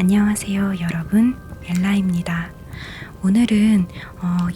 안녕하세요 여러분, 엘라입니다. 오늘은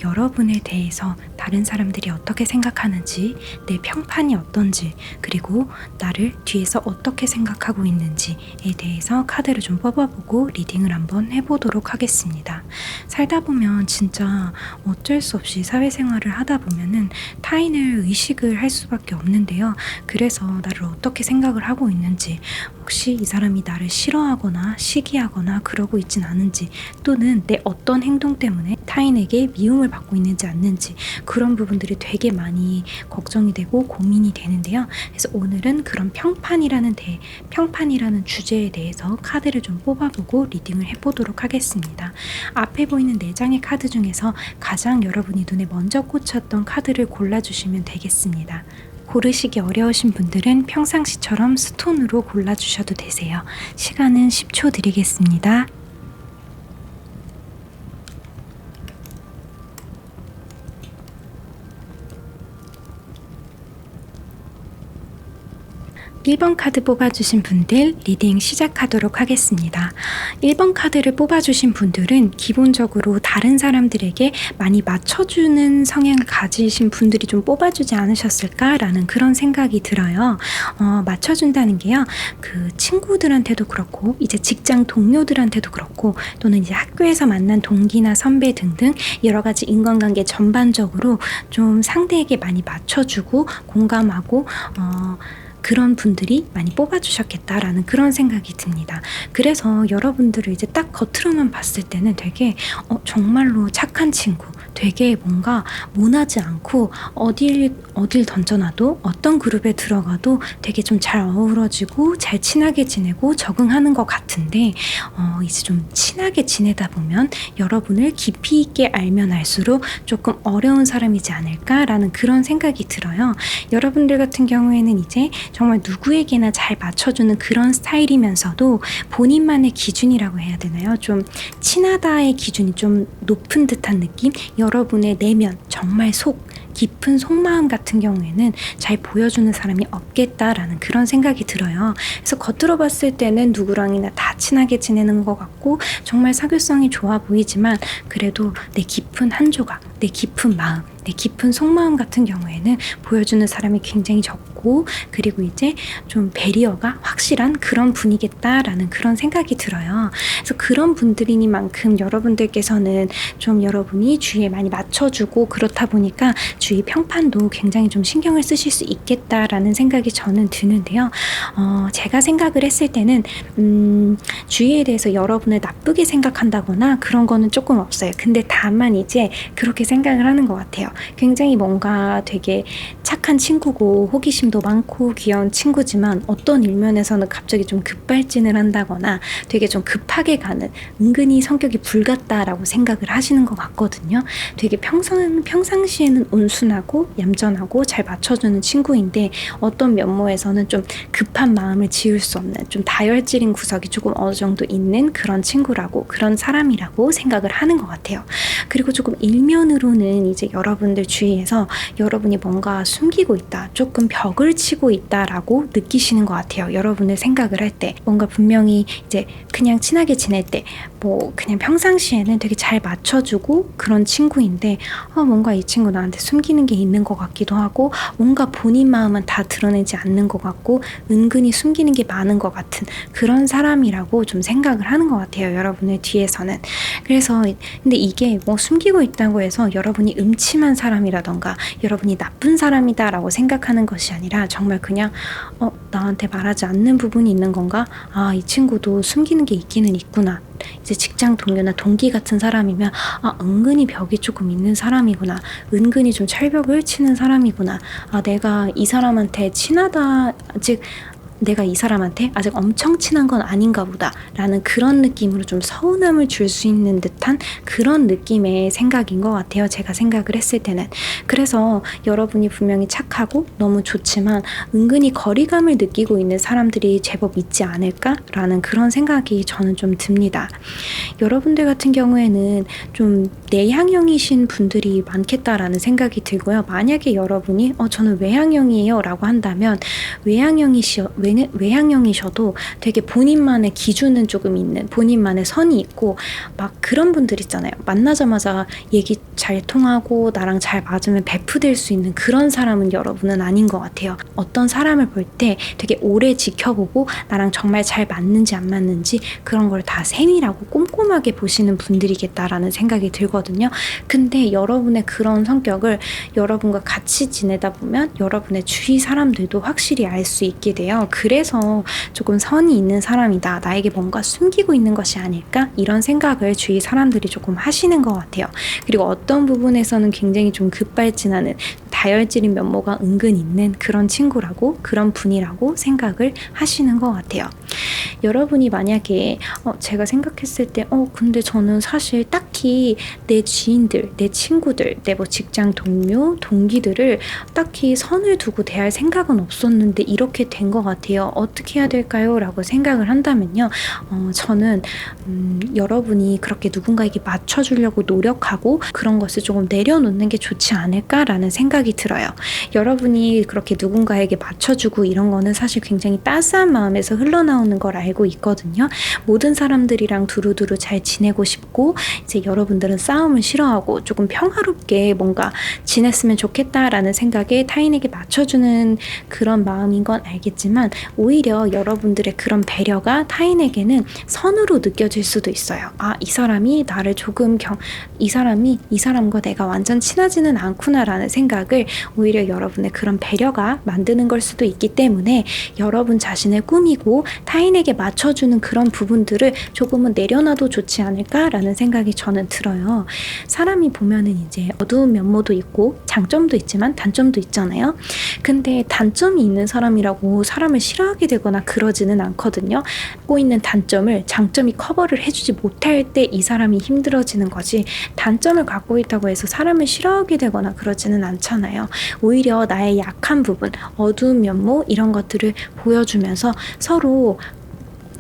여러분에 대해서 다른 사람들이 어떻게 생각하는지, 내 평판이 어떤지, 그리고 나를 뒤에서 어떻게 생각하고 있는지에 대해서 카드를 좀 뽑아보고 리딩을 한번 해보도록 하겠습니다. 살다 보면 진짜 어쩔 수 없이 사회생활을 하다 보면은 타인을 의식을 할 수밖에 없는데요. 그래서 나를 어떻게 생각을 하고 있는지, 혹시 이 사람이 나를 싫어하거나 시기하거나 그러고 있진 않은지, 또는 내 어떤 행동 때문에 타인에게 미움을 받고 있는지 않는지, 그런 부분들이 되게 많이 걱정이 되고 고민이 되는데요. 그래서 오늘은 그런 평판이라는 주제에 대해서 카드를 좀 뽑아보고 리딩을 해보도록 하겠습니다. 앞에 보이는 4장의 카드 중에서 가장 여러분이 눈에 먼저 꽂혔던 카드를 골라주시면 되겠습니다. 고르시기 어려우신 분들은 평상시처럼 스톤으로 골라주셔도 되세요. 시간은 10초 드리겠습니다. 1번 카드 뽑아주신 분들 리딩 시작하도록 하겠습니다. 1번 카드를 뽑아주신 분들은 기본적으로 다른 사람들에게 많이 맞춰주는 성향을 가지신 분들이 좀 뽑아주지 않으셨을까라는 그런 생각이 들어요. 맞춰준다는 게요, 그 친구들한테도 그렇고, 이제 직장 동료들한테도 그렇고, 또는 이제 학교에서 만난 동기나 선배 등등 여러 가지 인간관계 전반적으로 좀 상대에게 많이 맞춰주고 공감하고 그런 분들이 많이 뽑아주셨겠다라는 그런 생각이 듭니다. 그래서 여러분들을 이제 딱 겉으로만 봤을 때는 되게 정말로 착한 친구, 되게 뭔가 모나지 않고 어딜 던져놔도, 어떤 그룹에 들어가도 되게 좀 잘 어우러지고 잘 친하게 지내고 적응하는 것 같은데, 이제 좀 친하게 지내다 보면 여러분을 깊이 있게 알면 알수록 조금 어려운 사람이지 않을까라는 그런 생각이 들어요. 여러분들 같은 경우에는 이제 정말 누구에게나 잘 맞춰주는 그런 스타일이면서도 본인만의 기준이라고 해야 되나요? 좀 친하다의 기준이 좀 높은 듯한 느낌? 여러분의 내면, 정말 깊은 속마음 같은 경우에는 잘 보여주는 사람이 없겠다라는 그런 생각이 들어요. 그래서 겉으로 봤을 때는 누구랑이나 다 친하게 지내는 것 같고 정말 사교성이 좋아 보이지만, 그래도 내 깊은 한 조각, 내 깊은 마음, 내 깊은 속마음 같은 경우에는 보여주는 사람이 굉장히 적고, 그리고 이제 좀 배리어가 확실한 그런 분이겠다라는 그런 생각이 들어요. 그래서 그런 분들이니만큼 여러분들께서는 좀 여러분이 주위에 많이 맞춰주고, 그렇다 보니까 주위 평판도 굉장히 좀 신경을 쓰실 수 있겠다라는 생각이 저는 드는데요. 제가 생각을 했을 때는 주위에 대해서 여러분을 나쁘게 생각한다거나 그런 거는 조금 없어요. 근데 다만 이제 그렇게 생각을 하는 것 같아요. 굉장히 뭔가 되게 착한 친구고 호기심도 많고 귀여운 친구지만, 어떤 일면에서는 갑자기 좀 급발진을 한다거나 되게 좀 급하게 가는, 은근히 성격이 불같다라고 생각을 하시는 것 같거든요. 되게 평상시에는 온순하고 얌전하고 잘 맞춰주는 친구인데, 어떤 면모에서는 좀 급한 마음을 지울 수 없는, 좀 다혈질인 구석이 조금 어느 정도 있는 그런 친구라고, 그런 사람이라고 생각을 하는 것 같아요. 그리고 조금 일면으로는 이제 여러분들 주위에서 여러분이 뭔가 숨기고 있다, 조금 벽을 치고 있다라고 느끼시는 것 같아요. 여러분을 생각을 할 때 뭔가 분명히 이제 그냥 친하게 지낼 때 그냥 평상시에는 되게 잘 맞춰주고 그런 친구인데, 뭔가 이 친구 나한테 숨기는 게 있는 것 같기도 하고, 뭔가 본인 마음은 다 드러내지 않는 것 같고 은근히 숨기는 게 많은 것 같은 그런 사람이라고 좀 생각을 하는 것 같아요, 여러분의 뒤에서는. 그래서 근데 이게 숨기고 있다고 해서 여러분이 음침한 사람이라던가 여러분이 나쁜 사람이다라고 생각하는 것이 아니라, 정말 그냥 나한테 말하지 않는 부분이 있는 건가? 이 친구도 숨기는 게 있기는 있구나. 이제 직장 동료나 동기 같은 사람이면 은근히 벽이 조금 있는 사람이구나, 은근히 좀 철벽을 치는 사람이구나, 내가 이 사람한테 친하다, 내가 이 사람한테 아직 엄청 친한 건 아닌가 보다 라는 그런 느낌으로 좀 서운함을 줄 수 있는 듯한 그런 느낌의 생각인 것 같아요, 제가 생각을 했을 때는. 그래서 여러분이 분명히 착하고 너무 좋지만 은근히 거리감을 느끼고 있는 사람들이 제법 있지 않을까 라는 그런 생각이 저는 좀 듭니다. 여러분들 같은 경우에는 좀 내향형이신 분들이 많겠다라는 생각이 들고요. 만약에 여러분이 저는 외향형이에요 라고 한다면, 외향형이시여 외향형이셔도 되게 본인만의 기준은 조금 있는, 본인만의 선이 있고 막 그런 분들 있잖아요. 만나자마자 얘기 잘 통하고 나랑 잘 맞으면 베프될 수 있는 그런 사람은 여러분은 아닌 것 같아요. 어떤 사람을 볼 때 되게 오래 지켜보고 나랑 정말 잘 맞는지 안 맞는지 그런 걸 다 세밀하고 꼼꼼하게 보시는 분들이겠다라는 생각이 들거든요. 근데 여러분의 그런 성격을 여러분과 같이 지내다 보면 여러분의 주위 사람들도 확실히 알 수 있게 돼요. 그래서 조금 선이 있는 사람이다, 나에게 뭔가 숨기고 있는 것이 아닐까, 이런 생각을 주위 사람들이 조금 하시는 것 같아요. 그리고 어떤 부분에서는 굉장히 좀 급발진하는 다혈질인 면모가 은근 있는 그런 친구라고, 그런 분이라고 생각을 하시는 것 같아요. 여러분이 만약에 제가 생각했을 때 근데 저는 사실 딱히 내 지인들, 내 친구들, 내 뭐 직장 동료, 동기들을 딱히 선을 두고 대할 생각은 없었는데 이렇게 된 것 같아요. 어떻게 해야 될까요? 라고 생각을 한다면요. 저는 여러분이 그렇게 누군가에게 맞춰주려고 노력하고 그런 것을 조금 내려놓는 게 좋지 않을까라는 생각이 들어요. 여러분이 그렇게 누군가에게 맞춰주고 이런 거는 사실 굉장히 따스한 마음에서 흘러나오는 걸 알고 있거든요. 모든 사람들이랑 두루두루 잘 지내고 싶고 이제 여러분들은 싸움을 싫어하고 조금 평화롭게 뭔가 지냈으면 좋겠다라는 생각에 타인에게 맞춰주는 그런 마음인 건 알겠지만 오히려 여러분들의 그런 배려가 타인에게는 선으로 느껴질 수도 있어요. 이 사람이 나를 조금 이 사람과 내가 완전 친하지는 않구나라는 생각을 오히려 여러분의 그런 배려가 만드는 걸 수도 있기 때문에 여러분 자신을 꾸미고 타인에게 맞춰주는 그런 부분들을 조금은 내려놔도 좋지 않을까라는 생각이 저는 들어요. 사람이 보면은 이제 어두운 면모도 있고 장점도 있지만 단점도 있잖아요. 근데 단점이 있는 사람이라고 사람을 싫어하게 되거나 그러지는 않거든요. 갖고 있는 단점을 장점이 커버를 해주지 못할 때 이 사람이 힘들어지는 거지, 단점을 갖고 있다고 해서 사람을 싫어하게 되거나 그러지는 않잖아요. 오히려 나의 약한 부분, 어두운 면모 이런 것들을 보여주면서 서로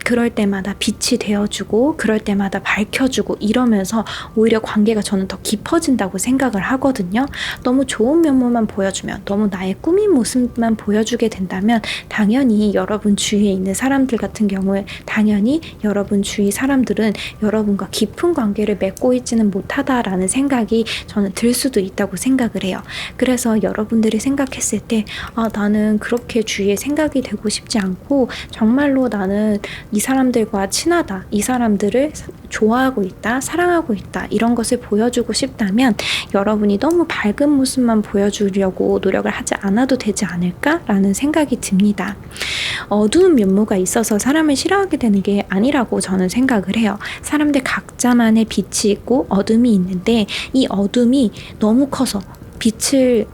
그럴 때마다 빛이 되어주고 그럴 때마다 밝혀주고 이러면서 오히려 관계가 저는 더 깊어진다고 생각을 하거든요. 너무 좋은 면모만 보여주면, 너무 나의 꾸민 모습만 보여주게 된다면 당연히 여러분 주위에 있는 사람들 같은 경우에 당연히 여러분 주위 사람들은 여러분과 깊은 관계를 맺고 있지는 못하다라는 생각이 저는 들 수도 있다고 생각을 해요. 그래서 여러분들이 생각했을 때 나는 그렇게 주위에 생각이 되고 싶지 않고 정말로 나는 이 사람들과 친하다, 이 사람들을 좋아하고 있다, 사랑하고 있다, 이런 것을 보여주고 싶다면 여러분이 너무 밝은 모습만 보여주려고 노력을 하지 않아도 되지 않을까라는 생각이 듭니다. 어두운 면모가 있어서 사람을 싫어하게 되는 게 아니라고 저는 생각을 해요. 사람들 각자만의 빛이 있고 어둠이 있는데 이 어둠이 너무 커서 빛은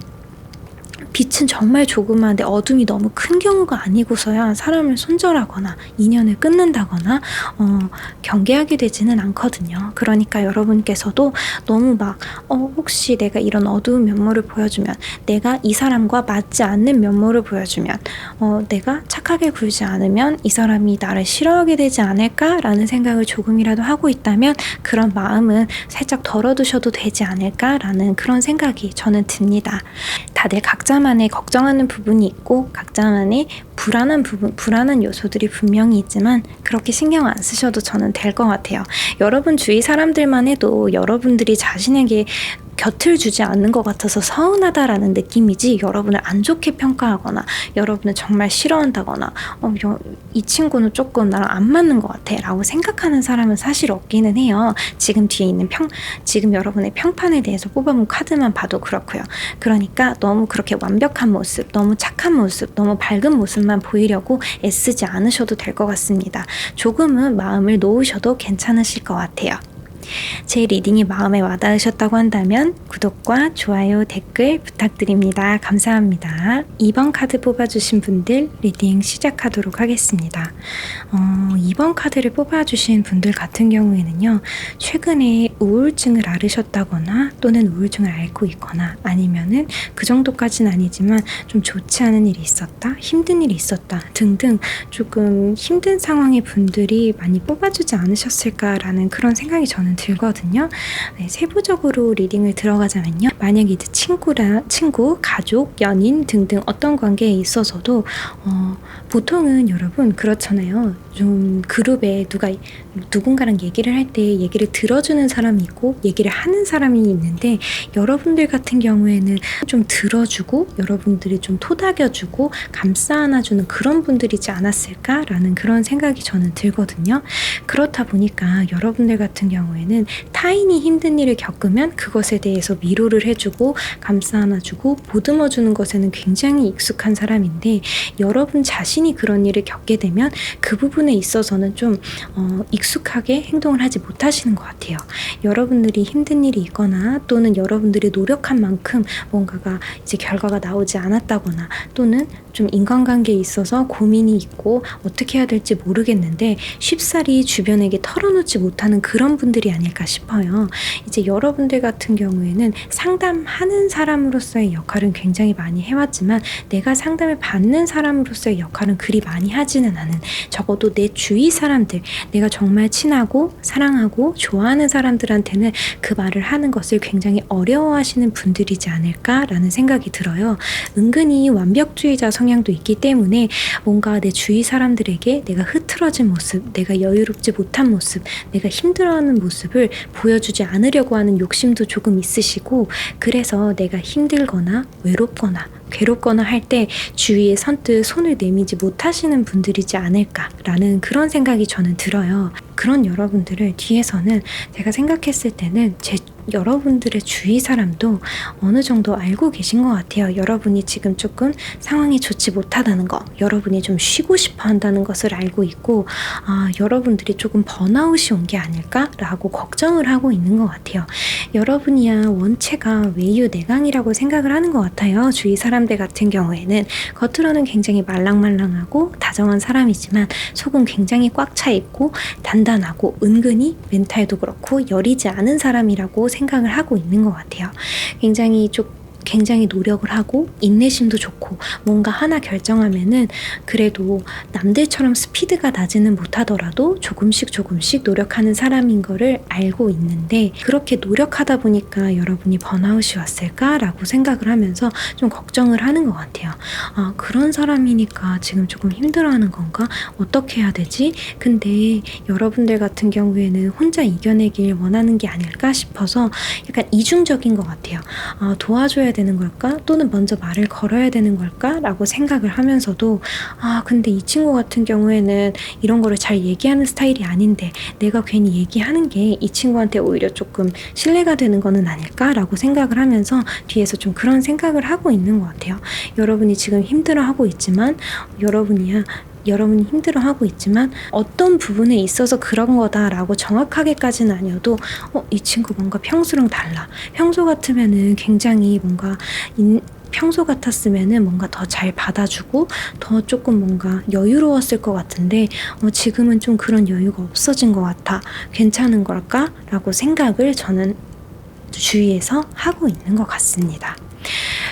정말 조그마한데 어둠이 너무 큰 경우가 아니고서야 사람을 손절하거나 인연을 끊는다거나 경계하게 되지는 않거든요. 그러니까 여러분께서도 너무 혹시 내가 이런 어두운 면모를 보여주면, 내가 이 사람과 맞지 않는 면모를 보여주면, 내가 착하게 굴지 않으면 이 사람이 나를 싫어하게 되지 않을까라는 생각을 조금이라도 하고 있다면 그런 마음은 살짝 덜어두셔도 되지 않을까라는 그런 생각이 저는 듭니다. 다들 각자만의 걱정하는 부분이 있고 각자만의 불안한 요소들이 분명히 있지만 그렇게 신경 안 쓰셔도 저는 될 것 같아요. 여러분 주위 사람들만 해도 여러분들이 자신에게 곁을 주지 않는 것 같아서 서운하다라는 느낌이지, 여러분을 안 좋게 평가하거나 여러분을 정말 싫어한다거나 이 친구는 조금 나랑 안 맞는 것 같아 라고 생각하는 사람은 사실 없기는 해요. 지금 뒤에 있는 지금 여러분의 평판에 대해서 뽑아본 카드만 봐도 그렇고요. 그러니까 너무 그렇게 완벽한 모습, 너무 착한 모습, 너무 밝은 모습만 보이려고 애쓰지 않으셔도 될 것 같습니다. 조금은 마음을 놓으셔도 괜찮으실 것 같아요. 제 리딩이 마음에 와닿으셨다고 한다면 구독과 좋아요, 댓글 부탁드립니다. 감사합니다. 2번 카드 뽑아주신 분들 리딩 시작하도록 하겠습니다. 2번 카드를 뽑아주신 분들 같은 경우에는요, 최근에 우울증을 앓으셨다거나 또는 우울증을 앓고 있거나 아니면은 그 정도까지는 아니지만 좀 좋지 않은 일이 있었다, 힘든 일이 있었다 등등 조금 힘든 상황의 분들이 많이 뽑아주지 않으셨을까라는 그런 생각이 저는 저는 들거든요. 네, 세부적으로 리딩을 들어가자면요. 만약에 이제 친구, 가족, 연인 등등 어떤 관계에 있어서도 보통은 여러분 그렇잖아요. 좀 그룹에 누군가랑 얘기를 할 때 얘기를 들어주는 사람이 있고 얘기를 하는 사람이 있는데, 여러분들 같은 경우에는 좀 들어주고 여러분들이 좀 토닥여주고 감싸 안아주는 그런 분들이지 않았을까라는 그런 생각이 저는 들거든요. 그렇다 보니까 여러분들 같은 경우에는 타인이 힘든 일을 겪으면 그것에 대해서 위로를 해주고 감싸 안아주고 보듬어주는 것에는 굉장히 익숙한 사람인데, 여러분 자신이 그런 일을 겪게 되면 그 부분에 있어서는 좀 익숙하게 행동을 하지 못하시는 것 같아요. 여러분들이 힘든 일이 있거나 또는 여러분들이 노력한 만큼 뭔가가 이제 결과가 나오지 않았다거나 또는 좀 인간관계에 있어서 고민이 있고 어떻게 해야 될지 모르겠는데 쉽사리 주변에게 털어놓지 못하는 그런 분들이 아닐까 싶어요. 이제 여러분들 같은 경우에는 상담하는 사람으로서의 역할은 굉장히 많이 해왔지만 내가 상담을 받는 사람으로서의 역할은 그리 많이 하지는 않은, 적어도 내 주위 사람들, 내가 정말 친하고 사랑하고 좋아하는 사람들한테는 그 말을 하는 것을 굉장히 어려워하시는 분들이지 않을까라는 생각이 들어요. 은근히 완벽주의자 성향도 있기 때문에 뭔가 내 주위 사람들에게 내가 흐트러진 모습, 내가 여유롭지 못한 모습, 내가 힘들어하는 모습을 보여주지 않으려고 하는 욕심도 조금 있으시고, 그래서 내가 힘들거나 외롭거나 괴롭거나 할 때 주위에 선뜻 손을 내밀지 못하시는 분들이지 않을까라는 그런 생각이 저는 들어요. 그런 여러분들을 뒤에서는 제가 생각했을 때는 여러분들의 주위 사람도 어느 정도 알고 계신 것 같아요. 여러분이 지금 조금 상황이 좋지 못하다는 거, 여러분이 좀 쉬고 싶어 한다는 것을 알고 있고, 여러분들이 조금 번아웃이 온 게 아닐까라고 걱정을 하고 있는 것 같아요. 여러분이야 원체가 외유내강이라고 생각을 하는 것 같아요. 주위 사람들 같은 경우에는 겉으로는 굉장히 말랑말랑하고 다정한 사람이지만 속은 굉장히 꽉 차 있고 단단하고 은근히 멘탈도 그렇고 여리지 않은 사람이라고 생각을 하고 있는 것 같아요. 굉장히 노력을 하고 인내심도 좋고 뭔가 하나 결정하면은 그래도 남들처럼 스피드가 나지는 못하더라도 조금씩 노력하는 사람인 거를 알고 있는데, 그렇게 노력하다 보니까 여러분이 번아웃이 왔을까라고 생각을 하면서 좀 걱정을 하는 것 같아요. 그런 사람이니까 지금 조금 힘들어하는 건가? 어떻게 해야 되지? 근데 여러분들 같은 경우에는 혼자 이겨내길 원하는 게 아닐까 싶어서 약간 이중적인 것 같아요. 도와줘야 되는 걸까? 또는 먼저 말을 걸어야 되는 걸까? 라고 생각을 하면서도 근데 이 친구 같은 경우에는 이런 거를 잘 얘기하는 스타일이 아닌데 내가 괜히 얘기하는 게 이 친구한테 오히려 조금 신뢰가 되는 거는 아닐까? 라고 생각을 하면서 뒤에서 좀 그런 생각을 하고 있는 것 같아요. 여러분이 지금 힘들어하고 있지만 여러분이 힘들어하고 있지만 어떤 부분에 있어서 그런 거다라고 정확하게까지는 아니어도 이 친구 뭔가 평소랑 달라. 평소 같으면은 굉장히 평소 같았으면은 뭔가 더 잘 받아주고 더 조금 뭔가 여유로웠을 것 같은데 지금은 좀 그런 여유가 없어진 것 같아. 괜찮은 걸까? 라고 생각을 저는 주위에서 하고 있는 것 같습니다.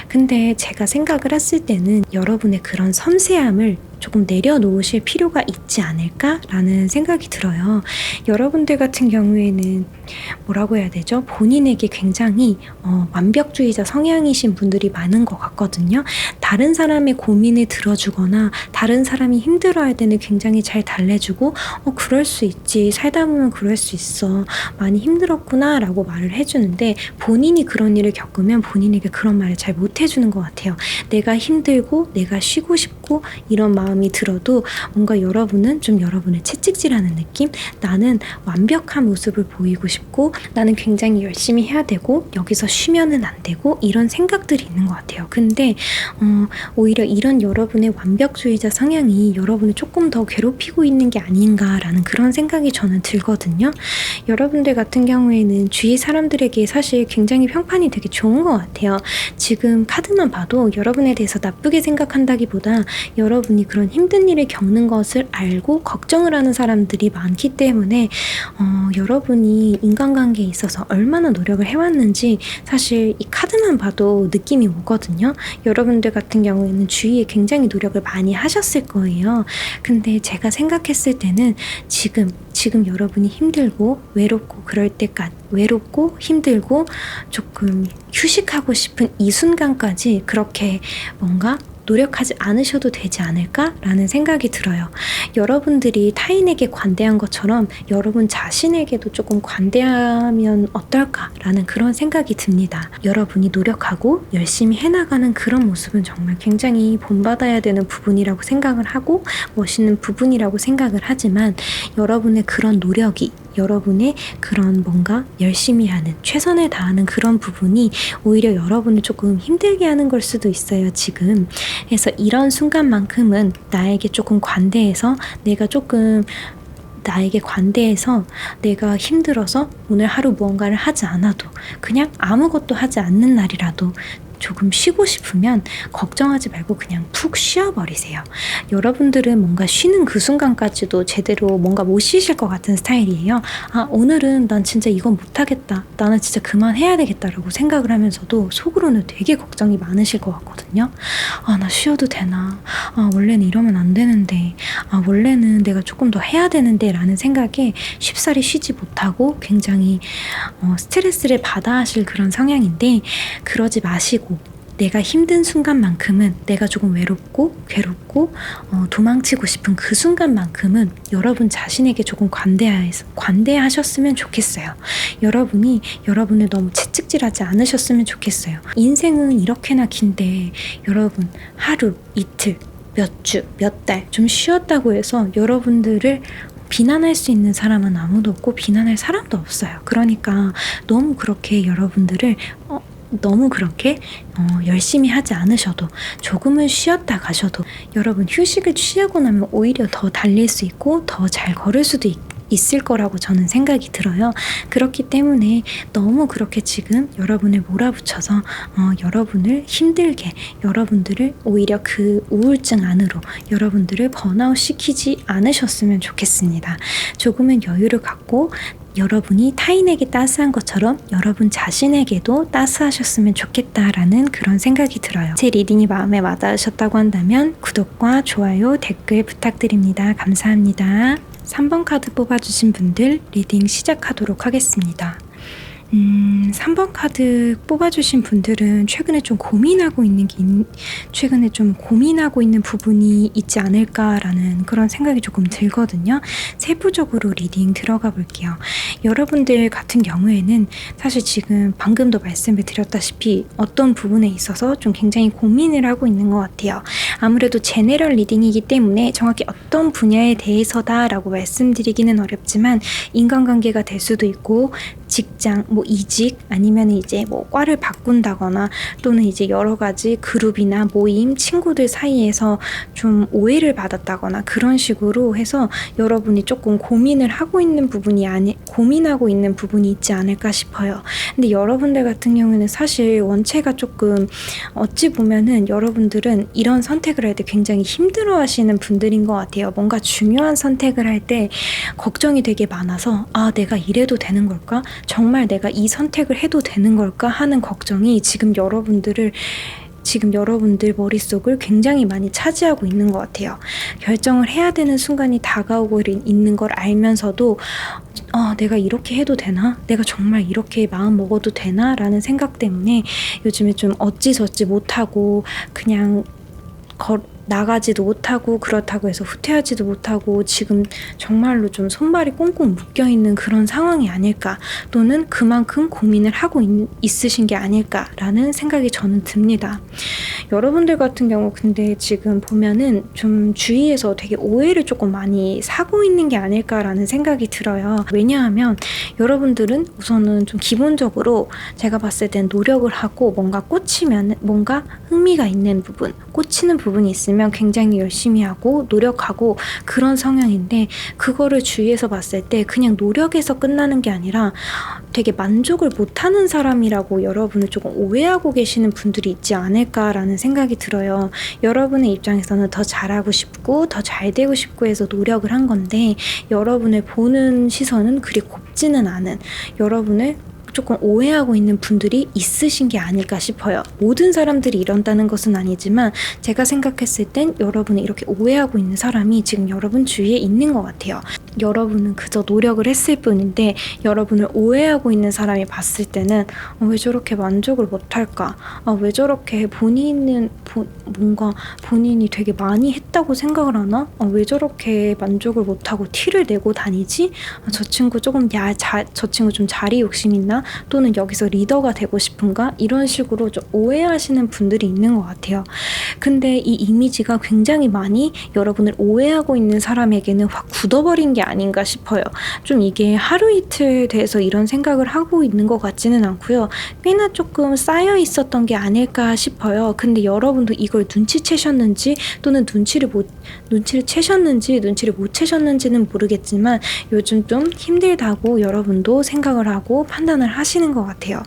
근데 제가 생각을 했을 때는 여러분의 그런 섬세함을 조금 내려놓으실 필요가 있지 않을까라는 생각이 들어요. 여러분들 같은 경우에는 뭐라고 해야 되죠? 본인에게 굉장히 완벽주의자 성향이신 분들이 많은 것 같거든요. 다른 사람의 고민을 들어주거나 다른 사람이 힘들어할 때는 굉장히 잘 달래주고 그럴 수 있지, 살다 보면 그럴 수 있어, 많이 힘들었구나 라고 말을 해주는데, 본인이 그런 일을 겪으면 본인에게 그런 말을 잘 못 해주는 것 같아요. 내가 힘들고 내가 쉬고 싶고 이런 마음이 들어도 뭔가 여러분은 좀 여러분의 채찍질하는 느낌? 나는 완벽한 모습을 보이고 싶고 나는 굉장히 열심히 해야 되고 여기서 쉬면은 안 되고 이런 생각들이 있는 것 같아요. 근데 오히려 이런 여러분의 완벽주의자 성향이 여러분을 조금 더 괴롭히고 있는 게 아닌가라는 그런 생각이 저는 들거든요. 여러분들 같은 경우에는 주위 사람들에게 사실 굉장히 평판이 되게 좋은 것 같아요. 지금 카드만 봐도 여러분에 대해서 나쁘게 생각한다기보다 여러분이 그런 그런 힘든 일을 겪는 것을 알고 걱정을 하는 사람들이 많기 때문에 여러분이 인간관계에 있어서 얼마나 노력을 해왔는지 사실 이 카드만 봐도 느낌이 오거든요. 여러분들 같은 경우에는 주위에 굉장히 노력을 많이 하셨을 거예요. 근데 제가 생각했을 때는 지금 여러분이 힘들고 외롭고 그럴 때까지 외롭고 힘들고 조금 휴식하고 싶은 이 순간까지 그렇게 뭔가 노력하지 않으셔도 되지 않을까라는 생각이 들어요. 여러분들이 타인에게 관대한 것처럼 여러분 자신에게도 조금 관대하면 어떨까라는 그런 생각이 듭니다. 여러분이 노력하고 열심히 해나가는 그런 모습은 정말 굉장히 본받아야 되는 부분이라고 생각을 하고 멋있는 부분이라고 생각을 하지만 여러분의 그런 노력이 여러분의 그런 뭔가 열심히 하는 최선을 다하는 그런 부분이 오히려 여러분을 조금 힘들게 하는 걸 수도 있어요, 지금. 그래서 이런 순간만큼은 나에게 조금 관대해서 내가 힘들어서 오늘 하루 무언가를 하지 않아도 그냥 아무것도 하지 않는 날이라도 조금 쉬고 싶으면 걱정하지 말고 그냥 푹 쉬어버리세요. 여러분들은 뭔가 쉬는 그 순간까지도 제대로 뭔가 못 쉬실 것 같은 스타일이에요. 오늘은 난 진짜 이건 못하겠다. 나는 진짜 그만해야 되겠다라고 생각을 하면서도 속으로는 되게 걱정이 많으실 것 같거든요. 나 쉬어도 되나? 원래는 이러면 안 되는데. 원래는 내가 조금 더 해야 되는데 라는 생각에 쉽사리 쉬지 못하고 굉장히 스트레스를 받아 하실 그런 성향인데 그러지 마시고 내가 힘든 순간만큼은 내가 조금 외롭고 괴롭고 도망치고 싶은 그 순간만큼은 여러분 자신에게 조금 관대하셨으면 좋겠어요. 여러분이 여러분을 너무 채찍질하지 않으셨으면 좋겠어요. 인생은 이렇게나 긴데 여러분 하루, 이틀, 몇 주, 몇 달 좀 쉬었다고 해서 여러분들을 비난할 수 있는 사람은 아무도 없고 비난할 사람도 없어요. 그러니까 너무 그렇게 여러분들을 열심히 하지 않으셔도 조금은 쉬었다 가셔도 여러분 휴식을 취하고 나면 오히려 더 달릴 수 있고 더 잘 걸을 수도 있을 거라고 저는 생각이 들어요. 그렇기 때문에 너무 그렇게 지금 여러분을 몰아붙여서 여러분을 힘들게 여러분들을 오히려 그 우울증 안으로 여러분들을 번아웃 시키지 않으셨으면 좋겠습니다. 조금은 여유를 갖고 여러분이 타인에게 따스한 것처럼 여러분 자신에게도 따스하셨으면 좋겠다라는 그런 생각이 들어요. 제 리딩이 마음에 와닿으셨다고 한다면 구독과 좋아요, 댓글 부탁드립니다. 감사합니다. 3번 카드 뽑아주신 분들 리딩 시작하도록 하겠습니다. 3번 카드 뽑아주신 분들은 최근에 좀 고민하고 있는 부분이 있지 않을까라는 그런 생각이 조금 들거든요. 세부적으로 리딩 들어가 볼게요. 여러분들 같은 경우에는 사실 지금 방금도 말씀을 드렸다시피 어떤 부분에 있어서 좀 굉장히 고민을 하고 있는 것 같아요. 아무래도 제네럴 리딩이기 때문에 정확히 어떤 분야에 대해서다라고 말씀드리기는 어렵지만 인간관계가 될 수도 있고 직장, 이직 아니면 이제 과를 바꾼다거나 또는 이제 여러 가지 그룹이나 모임, 친구들 사이에서 좀 오해를 받았다거나 그런 식으로 해서 여러분이 조금 고민하고 있는 부분이 있지 않을까 싶어요. 근데 여러분들 같은 경우는 사실 원체가 조금 어찌 보면은 여러분들은 이런 선택을 할 때 굉장히 힘들어 하시는 분들인 것 같아요. 뭔가 중요한 선택을 할 때 걱정이 되게 많아서 내가 이래도 되는 걸까? 정말 내가 이 선택을 해도 되는 걸까 하는 걱정이 지금 여러분들 머릿속을 굉장히 많이 차지하고 있는 것 같아요. 결정을 해야 되는 순간이 다가오고 있는 걸 알면서도 내가 이렇게 해도 되나? 내가 정말 이렇게 마음 먹어도 되나? 라는 생각 때문에 요즘에 좀 어찌저찌 못하고 그냥 나가지도 못하고 그렇다고 해서 후퇴하지도 못하고 지금 정말로 좀 손발이 꽁꽁 묶여있는 그런 상황이 아닐까 또는 그만큼 고민을 하고 있으신 게 아닐까라는 생각이 저는 듭니다. 여러분들 같은 경우 근데 지금 보면은 좀 주위에서 되게 오해를 조금 많이 사고 있는 게 아닐까라는 생각이 들어요. 왜냐하면 여러분들은 우선은 좀 기본적으로 제가 봤을 땐 노력을 하고 뭔가 꽂히면 뭔가 흥미가 있는 부분, 꽂히는 부분이 있으면 되면 굉장히 열심히 하고 노력하고 그런 성향인데, 그거를 주위에서 봤을 때 그냥 노력에서 끝나는 게 아니라 되게 만족을 못하는 사람이라고 여러분을 조금 오해하고 계시는 분들이 있지 않을까라는 생각이 들어요. 여러분의 입장에서는 더 잘하고 싶고 더 잘 되고 싶고 해서 노력을 한 건데, 여러분을 보는 시선은 그리 곱지는 않은, 여러분을 조금 오해하고 있는 분들이 있으신 게 아닐까 싶어요. 모든 사람들이 이런다는 것은 아니지만 제가 생각했을 땐 여러분이 이렇게 오해하고 있는 사람이 지금 여러분 주위에 있는 것 같아요. 여러분은 그저 노력을 했을 뿐인데 여러분을 오해하고 있는 사람이 봤을 때는 왜 저렇게 만족을 못할까? 왜 저렇게 뭔가 본인이 되게 많이 했다고 생각을 하나? 왜 저렇게 만족을 못하고 티를 내고 다니지? 저 친구 저 친구 좀 자리 욕심 있나? 또는 여기서 리더가 되고 싶은가? 이런 식으로 좀 오해하시는 분들이 있는 것 같아요. 근데 이 이미지가 굉장히 많이 여러분을 오해하고 있는 사람에게는 확 굳어버린 게 아닌가 싶어요. 좀 이게 하루 이틀 돼서 이런 생각을 하고 있는 것 같지는 않고요. 꽤나 조금 쌓여 있었던 게 아닐까 싶어요. 근데 여러분도 이걸 눈치채셨는지, 또는 눈치를 채셨는지 눈치를 못 채셨는지는 모르겠지만 요즘 좀 힘들다고 여러분도 생각을 하고 판단을 하시는 것 같아요.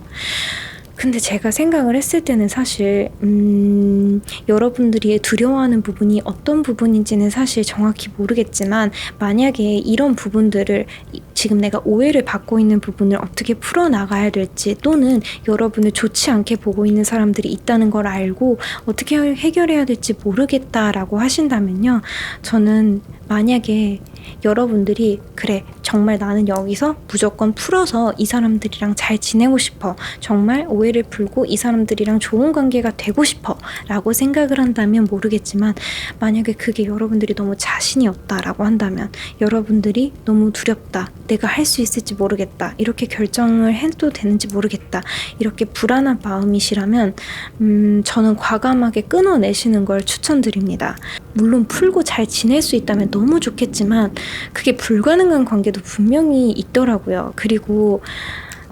근데 제가 생각을 했을 때는 사실 여러분들이 두려워하는 부분이 어떤 부분인지는 사실 정확히 모르겠지만, 만약에 이런 부분들을, 지금 내가 오해를 받고 있는 부분을 어떻게 풀어나가야 될지, 또는 여러분을 좋지 않게 보고 있는 사람들이 있다는 걸 알고 어떻게 해결해야 될지 모르겠다라고 하신다면요, 저는 만약에 여러분들이 그래, 정말 나는 여기서 무조건 풀어서 이 사람들이랑 잘 지내고 싶어, 정말 오해를 풀고 이 사람들이랑 좋은 관계가 되고 싶어 라고 생각을 한다면 모르겠지만, 만약에 그게 여러분들이 너무 자신이 없다라고 한다면, 여러분들이 너무 두렵다, 내가 할 수 있을지 모르겠다, 이렇게 결정을 해도 되는지 모르겠다, 이렇게 불안한 마음이시라면 저는 과감하게 끊어내시는 걸 추천드립니다. 물론 풀고 잘 지낼 수 있다면 너무 좋겠지만 그게 불가능한 관계도 분명히 있더라고요. 그리고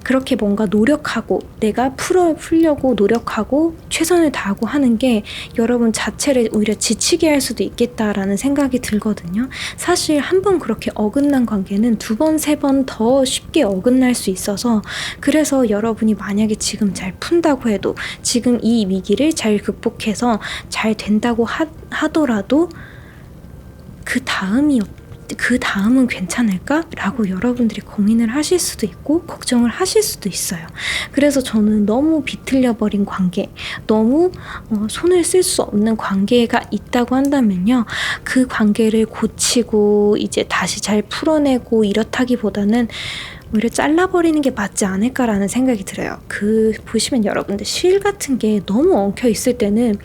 그렇게 뭔가 노력하고 내가 풀려고 노력하고 최선을 다하고 하는 게 여러분 자체를 오히려 지치게 할 수도 있겠다라는 생각이 들거든요. 사실 한 번 그렇게 어긋난 관계는 두 번, 세 번 더 쉽게 어긋날 수 있어서, 그래서 여러분이 만약에 지금 잘 푼다고 해도, 지금 이 위기를 잘 극복해서 잘 된다고 하더라도 그 다음은 괜찮을까? 라고 여러분들이 고민을 하실 수도 있고 걱정을 하실 수도 있어요. 그래서 저는 너무 비틀려 버린 관계, 너무 손을 쓸 수 없는 관계가 있다고 한다면요, 그 관계를 고치고 이제 다시 잘 풀어내고 이렇다기보다는 오히려 잘라버리는 게 맞지 않을까라는 생각이 들어요. 보시면 여러분들 실 같은 게 너무 엉켜 있을 때는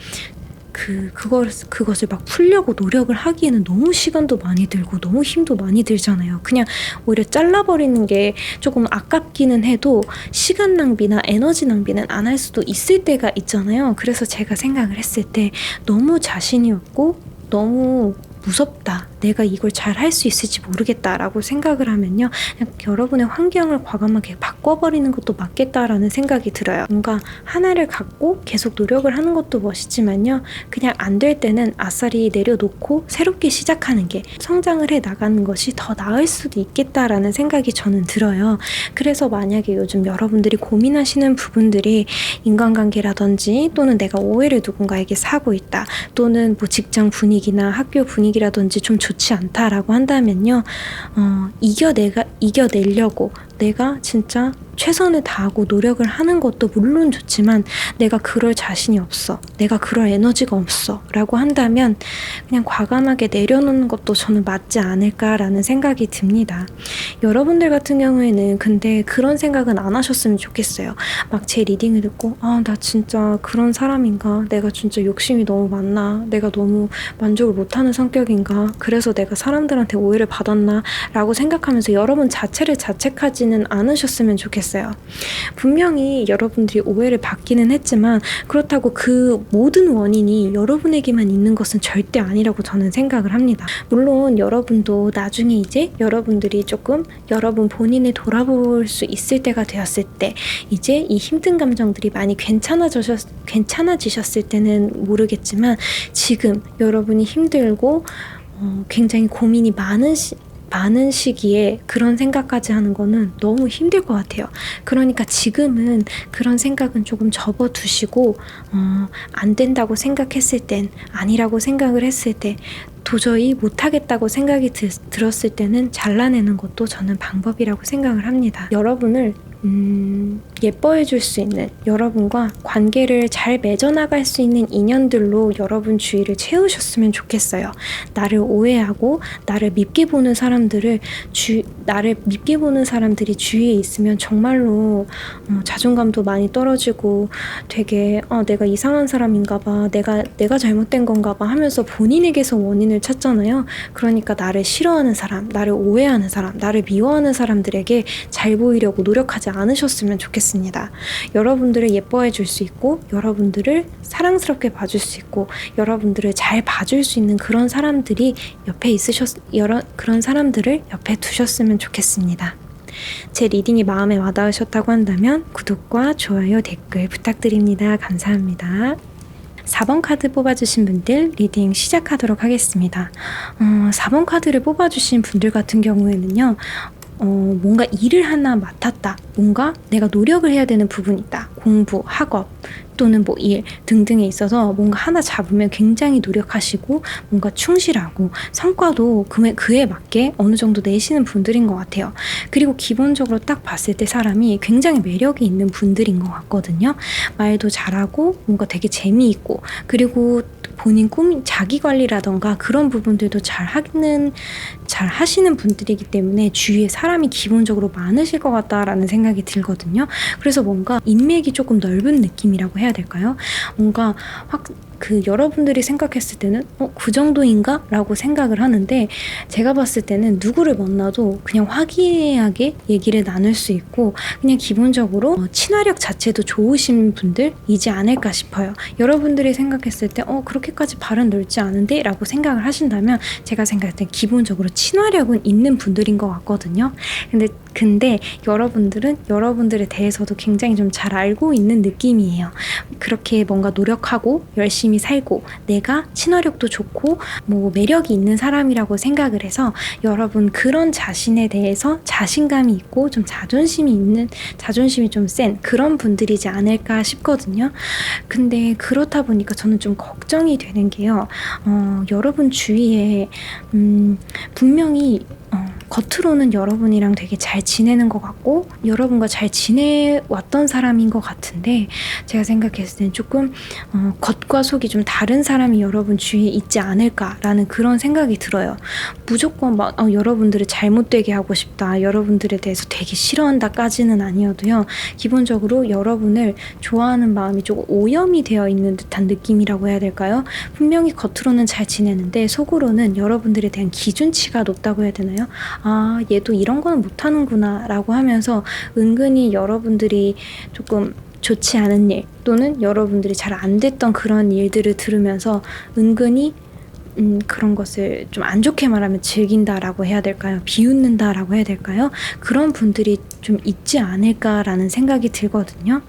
그것을 막 풀려고 노력을 하기에는 너무 시간도 많이 들고 너무 힘도 많이 들잖아요. 그냥 오히려 잘라버리는 게 조금 아깝기는 해도 시간 낭비나 에너지 낭비는 안 할 수도 있을 때가 있잖아요. 그래서 제가 생각을 했을 때 너무 자신이 없고 너무 무섭다, 내가 이걸 잘 할 수 있을지 모르겠다라고 생각을 하면요, 그냥 여러분의 환경을 과감하게 바꿔버리는 것도 맞겠다라는 생각이 들어요. 뭔가 하나를 갖고 계속 노력을 하는 것도 멋있지만요, 그냥 안 될 때는 아싸리 내려놓고 새롭게 시작하는 게, 성장을 해 나가는 것이 더 나을 수도 있겠다라는 생각이 저는 들어요. 그래서 만약에 요즘 여러분들이 고민하시는 부분들이 인간관계라든지, 또는 내가 오해를 누군가에게 사고 있다, 또는 뭐 직장 분위기나 학교 분위기라든지 좀 좋지 않다라고 한다면요, 이겨내려고 내가 진짜 최선을 다하고 노력을 하는 것도 물론 좋지만, 내가 그럴 자신이 없어, 내가 그럴 에너지가 없어 라고 한다면 그냥 과감하게 내려놓는 것도 저는 맞지 않을까라는 생각이 듭니다. 여러분들 같은 경우에는 근데 그런 생각은 안 하셨으면 좋겠어요. 막 제 리딩을 듣고 나 진짜 그런 사람인가, 내가 진짜 욕심이 너무 많나, 내가 너무 만족을 못하는 성격인가, 그래서 내가 사람들한테 오해를 받았나 라고 생각하면서 여러분 자체를 자책하지 생각하지는 않으셨으면 좋겠어요. 분명히 여러분들이 오해를 받기는 했지만 그렇다고 그 모든 원인이 여러분에게만 있는 것은 절대 아니라고 저는 생각을 합니다. 물론 여러분도 나중에 이제 여러분들이 조금 여러분 본인을 돌아볼 수 있을 때가 되었을 때 이제 이 힘든 감정들이 많이 괜찮아지셨을 때는 모르겠지만 지금 여러분이 힘들고 굉장히 고민이 많은 시기에 그런 생각까지 하는 거는 너무 힘들 것 같아요. 그러니까 지금은 그런 생각은 조금 접어두시고 안 된다고 생각했을 땐 아니라고 생각을 했을 때 도저히 못하겠다고 생각이 들었을 때는 잘라내는 것도 저는 방법이라고 생각을 합니다. 여러분을 예뻐해 줄 수 있는 여러분과 관계를 잘 맺어나갈 수 있는 인연들로 여러분 주위를 채우셨으면 좋겠어요. 나를 오해하고 나를 밉게 보는 사람들이 주위에 있으면 정말로 자존감도 많이 떨어지고 되게 내가 이상한 사람인가 봐, 내가 잘못된 건가 봐 하면서 본인에게서 원인을 찾잖아요. 그러니까 나를 싫어하는 사람, 나를 오해하는 사람, 나를 미워하는 사람들에게 잘 보이려고 노력하지 않으셨으면 좋겠습니다. 여러분들을 예뻐해 줄 수 있고 여러분들을 사랑스럽게 봐줄 수 있고 여러분들을 잘 봐줄 수 있는 그런 사람들이 그런 사람들을 옆에 두셨으면 좋겠습니다. 제 리딩이 마음에 와닿으셨다고 한다면 구독과 좋아요, 댓글 부탁드립니다. 감사합니다. 4번 카드 뽑아주신 분들 리딩 시작하도록 하겠습니다. 4번 카드를 뽑아주신 분들 같은 경우에는요. 뭔가 일을 하나 맡았다. 뭔가 내가 노력을 해야 되는 부분이 있다. 공부, 학업 또는 뭐 일 등등에 있어서 뭔가 하나 잡으면 굉장히 노력하시고 뭔가 충실하고 성과도 그에 맞게 어느 정도 내시는 분들인 것 같아요. 그리고 기본적으로 딱 봤을 때 사람이 굉장히 매력이 있는 분들인 것 같거든요. 말도 잘하고 뭔가 되게 재미있고 그리고 본인 자기 관리라던가 그런 부분들도 잘 하시는 분들이기 때문에 주위에 사람이 기본적으로 많으실 것 같다라는 생각이 들거든요. 그래서 뭔가 인맥이 조금 넓은 느낌이라고 해야 될까요? 뭔가 여러분들이 생각했을 때는 그 정도인가? 라고 생각을 하는데 제가 봤을 때는 누구를 만나도 그냥 화기애애하게 얘기를 나눌 수 있고 그냥 기본적으로 친화력 자체도 좋으신 분들이지 않을까 싶어요. 여러분들이 생각했을 때 그렇게까지 발은 넓지 않은데? 라고 생각을 하신다면 제가 생각할 때 기본적으로 친화력은 있는 분들인 것 같거든요. 근데 여러분들은 여러분들에 대해서도 굉장히 좀 잘 알고 있는 느낌이에요. 그렇게 뭔가 노력하고 열심히 살고 내가 친화력도 좋고 뭐 매력이 있는 사람이라고 생각을 해서 여러분 그런 자신에 대해서 자신감이 있고 좀 자존심이 좀 센 그런 분들이지 않을까 싶거든요. 근데 그렇다 보니까 저는 좀 걱정이 되는 게요. 여러분 주위에 분명히 겉으로는 여러분이랑 되게 잘 지내는 것 같고 여러분과 잘 지내왔던 사람인 것 같은데 제가 생각했을 땐 조금 겉과 속이 좀 다른 사람이 여러분 주위에 있지 않을까라는 그런 생각이 들어요. 무조건 막 여러분들을 잘못되게 하고 싶다, 여러분들에 대해서 되게 싫어한다까지는 아니어도요. 기본적으로 여러분을 좋아하는 마음이 조금 오염이 되어 있는 듯한 느낌이라고 해야 될까요? 분명히 겉으로는 잘 지내는데 속으로는 여러분들에 대한 기준치가 높다고 해야 되나요? 얘도 이런 거는 못하는구나 라고 하면서 은근히 여러분들이 조금 좋지 않은 일 또는 여러분들이 잘 안 됐던 그런 일들을 들으면서 은근히 그런 것을 좀 안 좋게 말하면 즐긴다라고 해야 될까요? 비웃는다라고 해야 될까요? 그런 분들이 좀 있지 않을까라는 생각이 들거든요.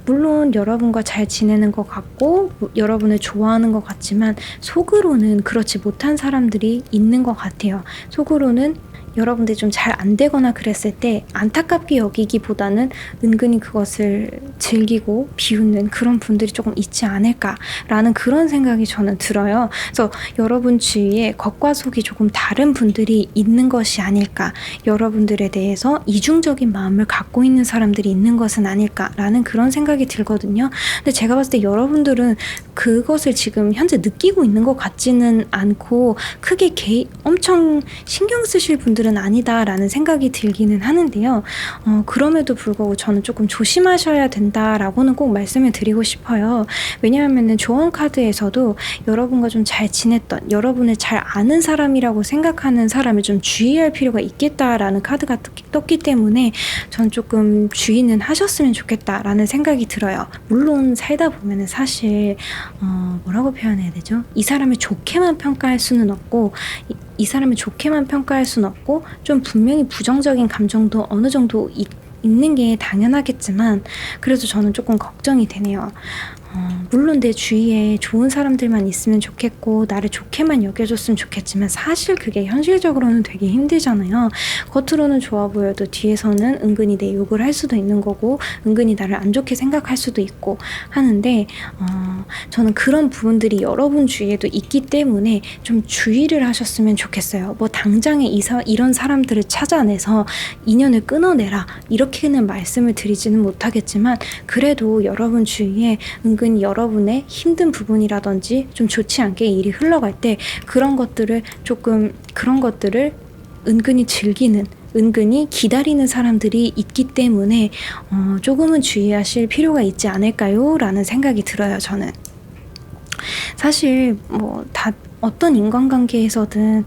물론 여러분과 잘 지내는 것 같고 여러분을 좋아하는 것 같지만 속으로는 그렇지 못한 사람들이 있는 것 같아요. 속으로는 여러분들이 좀 잘 안 되거나 그랬을 때 안타깝게 여기기보다는 은근히 그것을 즐기고 비웃는 그런 분들이 조금 있지 않을까라는 그런 생각이 저는 들어요. 그래서 여러분 주위에 겉과 속이 조금 다른 분들이 있는 것이 아닐까, 여러분들에 대해서 이중적인 마음을 갖고 있는 사람들이 있는 것은 아닐까라는 그런 생각이 들거든요. 근데 제가 봤을 때 여러분들은 그것을 지금 현재 느끼고 있는 것 같지는 않고 크게 엄청 신경 쓰실 분들은 분들은 아니다라는 생각이 들기는 하는데요. 그럼에도 불구하고 저는 조금 조심하셔야 된다라고는 꼭 말씀을 드리고 싶어요. 왜냐하면은 조언 카드에서도 여러분과 좀 잘 지냈던, 여러분을 잘 아는 사람이라고 생각하는 사람을 좀 주의할 필요가 있겠다라는 카드가 떴기 때문에 전 조금 주의는 하셨으면 좋겠다라는 생각이 들어요. 물론 살다 보면은 사실 뭐라고 표현해야 되죠? 이 사람을 좋게만 평가할 수는 없고 이 사람을 좋게만 평가할 수는 없고 좀 분명히 부정적인 감정도 어느 정도 있는 게 당연하겠지만 그래도 저는 조금 걱정이 되네요. 물론 내 주위에 좋은 사람들만 있으면 좋겠고 나를 좋게만 여겨줬으면 좋겠지만 사실 그게 현실적으로는 되게 힘들잖아요. 겉으로는 좋아 보여도 뒤에서는 은근히 내 욕을 할 수도 있는 거고 은근히 나를 안 좋게 생각할 수도 있고 하는데 저는 그런 부분들이 여러분 주위에도 있기 때문에 좀 주의를 하셨으면 좋겠어요. 뭐 당장에 이런 사람들을 찾아내서 인연을 끊어내라 이렇게는 말씀을 드리지는 못하겠지만 그래도 여러분 주위에 은근히 여러분의 힘든 부분이라든지 좀 좋지 않게 일이 흘러갈 때 그런 것들을 은근히 즐기는 은근히 기다리는 사람들이 있기 때문에 조금은 주의하실 필요가 있지 않을까요? 라는 생각이 들어요. 저는 사실 다 어떤 인간관계에서든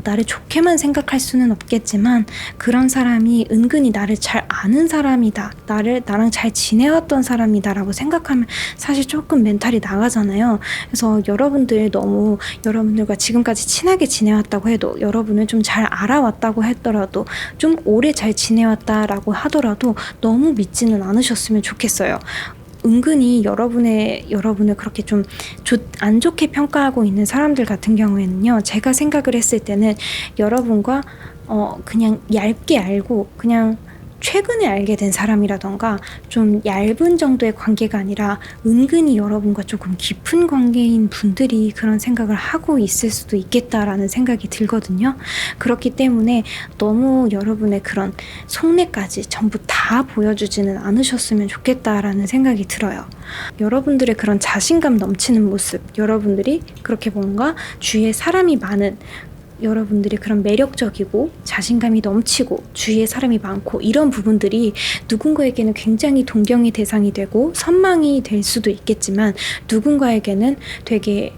나를 좋게만 생각할 수는 없겠지만 그런 사람이 은근히 나를 잘 아는 사람이다, 나랑 잘 지내왔던 사람이다 라고 생각하면 사실 조금 멘탈이 나가잖아요. 그래서 여러분들과 지금까지 친하게 지내왔다고 해도 여러분을 좀 잘 알아왔다고 했더라도 좀 오래 잘 지내왔다라고 하더라도 너무 믿지는 않으셨으면 좋겠어요. 은근히 여러분을 그렇게 좀 안 좋게 평가하고 있는 사람들 같은 경우에는요, 제가 생각을 했을 때는 여러분과 그냥 얇게 알고 그냥 최근에 알게 된 사람이라던가 좀 얇은 정도의 관계가 아니라 은근히 여러분과 조금 깊은 관계인 분들이 그런 생각을 하고 있을 수도 있겠다라는 생각이 들거든요. 그렇기 때문에 너무 여러분의 그런 속내까지 전부 다 보여주지는 않으셨으면 좋겠다라는 생각이 들어요. 여러분들의 그런 자신감 넘치는 모습, 여러분들이 그렇게 뭔가 주위에 사람이 많은 여러분들이 그런 매력적이고 자신감이 넘치고 주위에 사람이 많고 이런 부분들이 누군가에게는 굉장히 동경의 대상이 되고 선망이 될 수도 있겠지만 누군가에게는 되게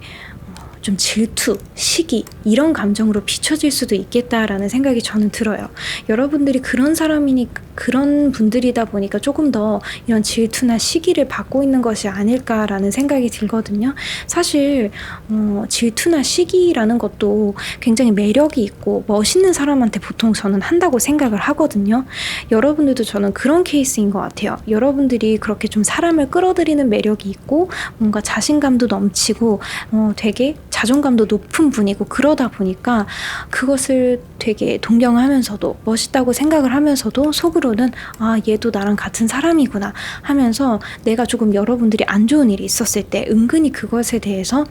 좀 질투, 시기 이런 감정으로 비춰질 수도 있겠다라는 생각이 저는 들어요. 여러분들이 그런 분들이다 보니까 조금 더 이런 질투나 시기를 받고 있는 것이 아닐까라는 생각이 들거든요. 사실 질투나 시기라는 것도 굉장히 매력이 있고 멋있는 사람한테 보통 저는 한다고 생각을 하거든요. 여러분들도 저는 그런 케이스인 것 같아요. 여러분들이 그렇게 좀 사람을 끌어들이는 매력이 있고 뭔가 자신감도 넘치고 되게 자존감도 높은 분이고 그러다 보니까 그것을 되게 동경하면서도 멋있다고 생각을 하면서도 속으로는 아, 얘도 나랑 같은 사람이구나 하면서 내가 조금 여러분들이 안 좋은 일이 있었을 때 은근히 그것에 대해서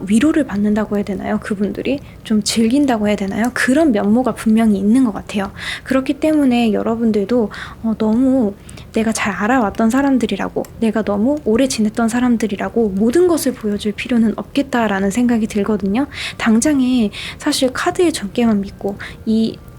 위로를 받는다고 해야 되나요? 그분들이 좀 즐긴다고 해야 되나요? 그런 면모가 분명히 있는 것 같아요. 그렇기 때문에 여러분들도 너무 내가 잘 알아왔던 사람들이라고, 내가 너무 오래 지냈던 사람들이라고 모든 것을 보여줄 필요는 없겠다라는 생각이 들거든요. 당장에 사실 카드의 전개만 믿고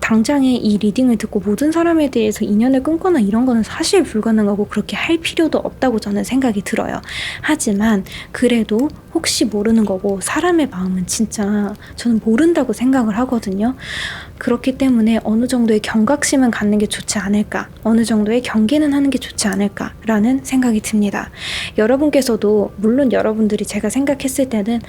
당장에 이 리딩을 듣고 모든 사람에 대해서 인연을 끊거나 이런 거는 사실 불가능하고 그렇게 할 필요도 없다고 저는 생각이 들어요. 하지만 그래도 혹시 모르는 거고 사람의 마음은 진짜 저는 모른다고 생각을 하거든요. 그렇기 때문에 어느 정도의 경각심은 갖는 게 좋지 않을까, 어느 정도의 경계는 하는 게 좋지 않을까라는 생각이 듭니다. 여러분께서도 물론 여러분들이 제가 생각했을 때는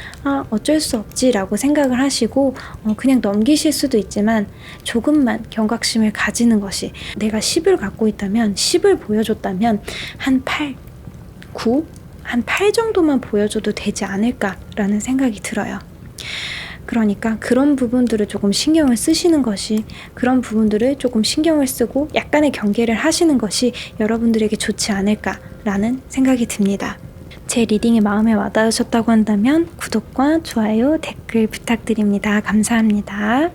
어쩔 수 없지라고 생각을 하시고 그냥 넘기실 수도 있지만 조금만 경각심을 가지는 것이, 내가 10을 갖고 있다면 10을 보여줬다면 한 8, 9, 한 8 정도만 보여줘도 되지 않을까라는 생각이 들어요. 그러니까 그런 부분들을 조금 신경을 쓰시는 것이, 그런 부분들을 조금 신경을 쓰고 약간의 경계를 하시는 것이 여러분들에게 좋지 않을까라는 생각이 듭니다. 제 리딩이 마음에 와닿으셨다고 한다면 구독과 좋아요, 댓글 부탁드립니다. 감사합니다.